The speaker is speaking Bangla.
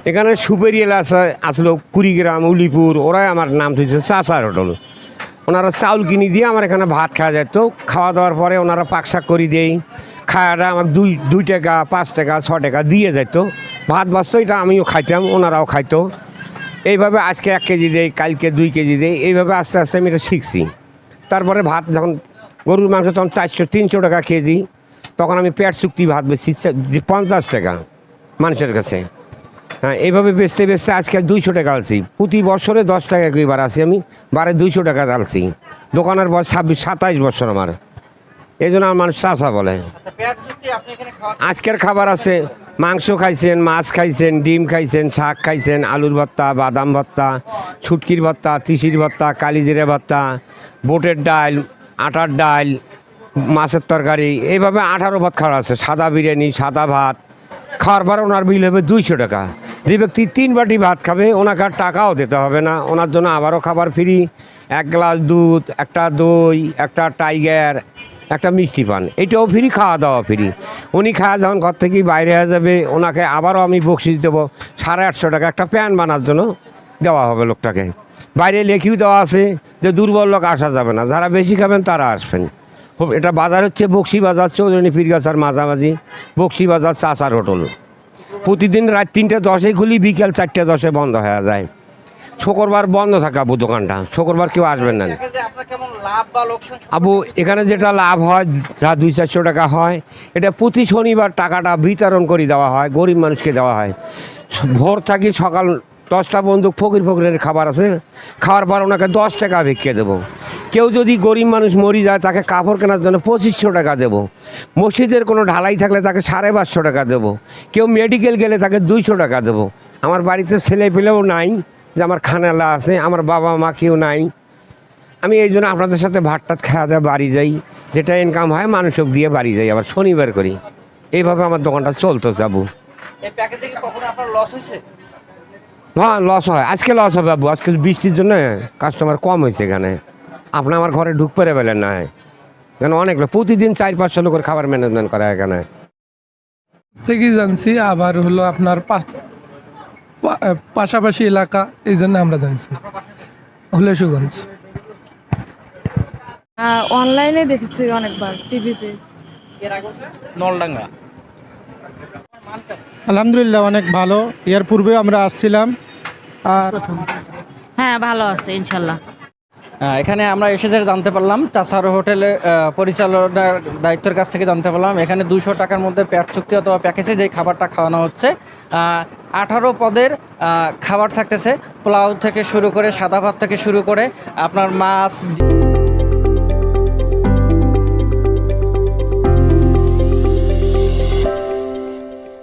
এখানে সুপেরি এলাকা আসলো কুড়িগ্রাম উলিপুর, ওরাই আমার নাম তুলছে চাচার হোটেল। ওনারা চাউল কিনে দিয়ে আমার এখানে ভাত খাওয়া যেত। খাওয়া দাওয়ার পরে ওনারা পাকশাক করে দেয়, খাওয়াটা আমার দুই টাকা 5 টাকা 6 টাকা দিয়ে যেত। ভাত বাঁচতো, এটা আমিও খাইতাম, ওনারাও খাইতো। এইভাবে আজকে 1 কেজি দেয়, কালকে 2 কেজি দেয়, এইভাবে আস্তে আস্তে আমি এটা শিখছি। তারপরে ভাত যখন গরুর মাংস তখন 400-300 টাকা কেজি, তখন আমি পেট চুক্তি ভাত বেচছি 50 টাকা মানুষের কাছে। হ্যাঁ, এইভাবে বেচতে বেচতে আজকে 200 টাকা আলছি। প্রতি বছরে 10 টাকা করে বার আসি, আমি বারে 200 টাকা আলছি। দোকানের বয়স 26-27 বছর আমার, এই জন্য আমার মানুষ চাষা বলে। আজকের খাবার আছে, মাংস খাইছেন, মাছ খাইছেন, ডিম খাইছেন, শাক খাইছেন, আলুর ভর্তা, বাদাম ভর্তা, ছুটকির ভর্তা, তিসির ভর্তা, কালিজিরে ভর্তা, বুটের ডাল, আটার ডাল, মাছের তরকারি, এইভাবে 18 ভাত খাওয়া আছে। সাদা বিরিয়ানি, সাদা ভাত খাওয়ার পর ওনার বিল হবে 200 টাকা। যে ব্যক্তি 3 বাটি ভাত খাবে ওনাকে আর টাকাও দিতে হবে না, ওনার জন্য আবারও খাবার ফ্রি। 1 গ্লাস দুধ, একটা দই, একটা টাইগার, একটা মিষ্টি পান, এটাও ফ্রি, খাওয়া দাওয়া ফ্রি। উনি খাওয়া যখন ঘর থেকে বাইরে হয়ে যাবে, ওনাকে আবারও আমি বকশিস দেবো 850 টাকা, একটা প্যান বানার জন্য দেওয়া হবে লোকটাকে। বাইরে লেখিও দেওয়া আছে যে দুর্বল লোক আসা যাবে না, যারা বেশি খাবেন তারা আসবেন। এটা বাজার হচ্ছে বক্সি বাজার, চৌধুরী পীরগাছার মাঝামাঝি, বক্সি বাজার চাচার হোটেল। প্রতিদিন রাত 3:10 খুলি, বিকেল 4:10 বন্ধ হয়ে যায়। শুক্রবার বন্ধ থাকাবো দোকানটা, শুক্রবার কেউ আসবেন না। আবু এখানে যেটা লাভ হয়, যা 200-400 টাকা হয়, এটা প্রতি শনিবার টাকাটা বিতরণ করে দেওয়া হয়, গরিব মানুষকে দেওয়া হয়। ভোর থাকি সকাল 10টা পর্যন্ত ফকিরের খাবার আছে, খাওয়ার পর ওনাকে 10 টাকা ভিক্ষে দেবো। কেউ যদি গরিব মানুষ মরি যায়, তাকে কাপড় কেনার জন্য 2500 টাকা দেবো। মসজিদের কোনো ঢালাই থাকলে তাকে 550 টাকা দেবো। কেউ মেডিকেল গেলে তাকে 200 টাকা দেবো। আমার বাড়িতে ছেলে পেলেও নাই যে আমার খানালা আছে, আমার বাবা মা কেউ নাই। আমি এই জন্য আপনাদের সাথে ভাত টাত খাওয়া দাওয়া বাড়ি যাই, যেটা ইনকাম হয় মানুষক দিয়ে বাড়ি যাই, আবার শনিবার করি। এইভাবে আমার দোকানটা চলতো যাবো। হ্যাঁ, লস হয়, আজকে লস হবে বাবু। আজকে বৃষ্টির জন্য কাস্টমার কম হয়েছে এখানে। আপনি আমার ঘরে ঢুক পেরে পেলেন না, এখানে অনেক লোক প্রতিদিন 400-500 লোকের খাবার ম্যানেজমেন্ট করা এখানে থেকে জানছি। আবার হলো আপনার পাশাপাশি এলাকা, এই জন্য আমরা জানছি হলেশুগঞ্জ। অনলাইনে দেখেছি অনেকবার, টিভিতে। নলডাঙ্গা। আলহামদুলিল্লাহ অনেক ভালো, এর পূর্বেও আমরা আসছিলাম। আর হ্যাঁ, ভালো আছে ইনশাল্লাহ। এখানে আমরা এসে যে জানতে পারলাম, চাচার হোটেলের পরিচালনার দায়িত্বের কাছ থেকে জানতে পারলাম, এখানে 200 টাকার মধ্যে পেট চুক্তি অথবা প্যাকেজে যে খাবারটা খাওয়ানো হচ্ছে, 18 পদের খাবার থাকতেছে। পোলাও থেকে শুরু করে, সাদা ভাত থেকে শুরু করে আপনার মাছ।